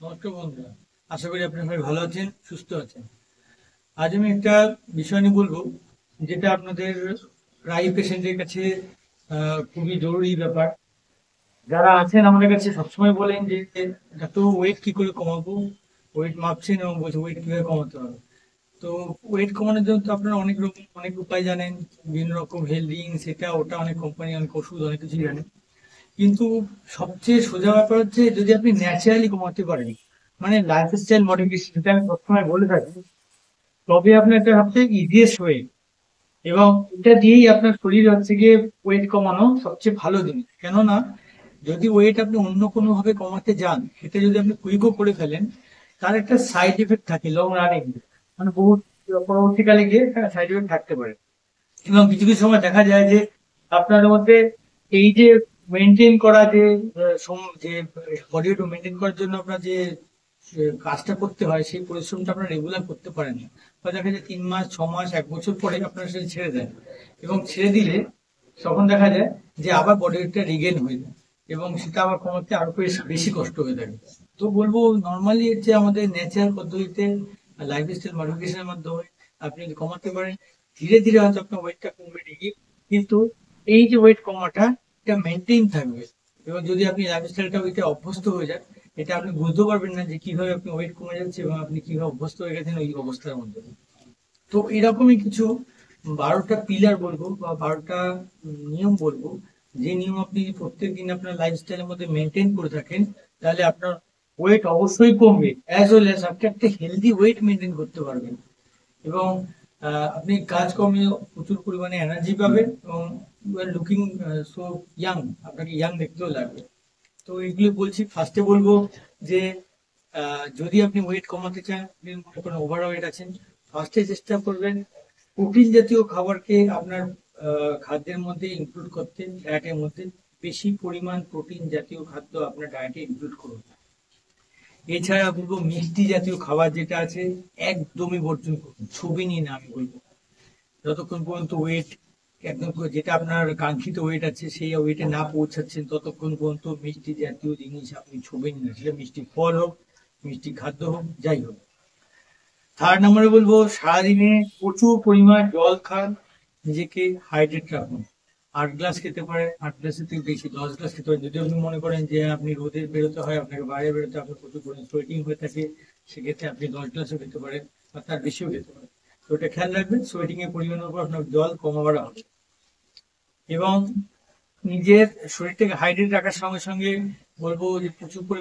নমস্কার বন্ধুরা, আশা করি আপনি সবাই ভালো আছেন, সুস্থ আছেন। আজ আমি একটা বিষয় নিয়ে বলবো, যেটা আপনাদের প্রায় পেশেন্টের কাছে খুবই জরুরি ব্যাপার। যারা আছেন আমাদের কাছে সবসময় বলেন যে ডাক্তার, ওয়েট কি করে কমাবো, ওয়েট মাপছেন এবং বলছে ওয়েট কিভাবে কমাতে হবে। তো ওয়েট কমানোর জন্য তো আপনারা অনেক রকম অনেক উপায় জানেন, বিভিন্ন রকম হেলদিং সেটা ওটা, অনেক কোম্পানি অনেক ওষুধ অনেক কিছু জানেন। কিন্তু সবচেয়ে সোজা ব্যাপার হচ্ছে, যদি আপনি ন্যাচারালি কমাতে পারেন, মানে লাইফস্টাইল মডিফিকেশন, যেটা আমি সবসময় বলে থাকি, তবে আপনার এটা সবচেয়ে ইজিয়েস্ট ওয়ে। এবং এটা দিয়েই আপনার শরীর হচ্ছে গিয়ে ওয়েট কমানো সবচেয়ে ভালো জিনিস। কেননা যদি ওয়েট আপনি অন্য কোনো ভাবে কমাতে যান, সেটা যদি আপনি কুইকও করে ফেলেন, তার একটা সাইড এফেক্ট থাকে লং রানিং, মানে বহুত পরবর্তীকালে গিয়ে সাইড এফেক্ট থাকতে পারে। এবং কিছু কিছু সময় দেখা যায় যে আপনার মধ্যে এই যে মেনটেন করা যে যে বডি ওয়েট মেনটেন করার জন্য আপনার যে কাজটা করতে হয়, সেই পরিশ্রমটা আপনার রেগুলার করতে পারেন না। বা দেখা যায় 3 মাস 6 মাস 1 বছর পরে আপনার সেটা ছেড়ে দেয়, এবং ছেড়ে দিলে তখন দেখা যায় যে আবার বডি ওয়েটটা রিগেন হয়ে যায়, এবং সেটা আবার কমাতে আরো বেশি বেশি কষ্ট হয়ে থাকে। তো বলবো, নর্মালি যে আমাদের ন্যাচারাল পদ্ধতিতে লাইফস্টাইল মডিফিকেশনের মাধ্যমে আপনি যদি কমাতে পারেন, ধীরে ধীরে হয়তো আপনার ওয়েটটা কমবে ঠিকই, কিন্তু এই যে ওয়েট কমাটা, এটা মেনটেন থাকবে। এবং যদি আপনি লাইফস্টাইলটা ওইটা অভ্যস্ত হয়ে যান, এটা আপনি বুঝতে পারবেন না যে কিভাবে আপনি ওয়েট কমে যাচ্ছে এবং আপনি কিভাবে অভ্যস্ত হয়ে গেছেন ওই অবস্থার মধ্যে। তো এরকমই কিছু 12টা পিলার বলবো বা 12টা নিয়ম বলবো, যে নিয়ম আপনি প্রত্যেক দিন আপনার লাইফস্টাইলের মধ্যে মেনটেন করে থাকেন, তাহলে আপনার ওয়েট অবশ্যই কমবে, অ্যাজ ওয়েল অ্যাজ আপনি একটা হেলদি ওয়েট মেনটেন করতে পারবেন। এবং আপনি কাজকর্মে প্রচুর পরিমাণে এনার্জি পাবেন, এবং you are looking so young, আপনাকে ইয়াং দেখতেও লাগবে। তো এগুলো বলছি, ফার্স্টে বলবো যে যদি আপনি ওয়েট কমাতে চান, আপনি মনে করেন ওভার ওয়েট আছেন, ফার্স্টে চেষ্টা করবেন প্রোটিন জাতীয় খাবারকে আপনার খাদ্যের মধ্যে ইনক্লুড করতে। ডায়েটের মধ্যে বেশি পরিমাণ প্রোটিন জাতীয় খাদ্য আপনার ডায়েটে ইনক্লুড করুন। এছাড়া বলবো মিষ্টি জাতীয় খাবার যেটা আছে, একদমই বর্জন করুন, ছবি না আমি বলবো। যতক্ষণ পর্যন্ত ওয়েট একদম যেটা আপনার কাঙ্ক্ষিত ওয়েট আছে সেই ওয়েটে না পৌঁছাচ্ছেন, ততক্ষণ পর্যন্ত মিষ্টি জাতীয় জিনিস আপনি ছুবেন না, সেটা মিষ্টি ফল হোক, মিষ্টি খাদ্য হোক, যাই হোক। থার্ড নম্বরে বলবো, সারাদিনে প্রচুর পরিমাণ জল খান, নিজেকে হাইড্রেট রাখুন। 8 গ্লাস খেতে পারেন, 8 গ্লাসের থেকে বেশি 10 গ্লাস খেতে পারেন। যদি আপনি মনে করেন যে আপনি রোদে বেরোতে হয়, আপনাকে বাইরে বেরোতে আপনার প্রচুর পরিমাণ সোয়েটিং হয়ে থাকে, সেক্ষেত্রে আপনি 10 গ্লাসও খেতে পারেন বা তার বেশিও খেতে পারেন। তো এটা খেয়াল রাখবেন, সোয়েটিং এর পরিমাণের উপর আপনার জল কমাবার হবে। এবং নিজের শরীরটাকে হাইড্রেট রাখার সঙ্গে সঙ্গে বলবো যে প্রচুর পরিমাণে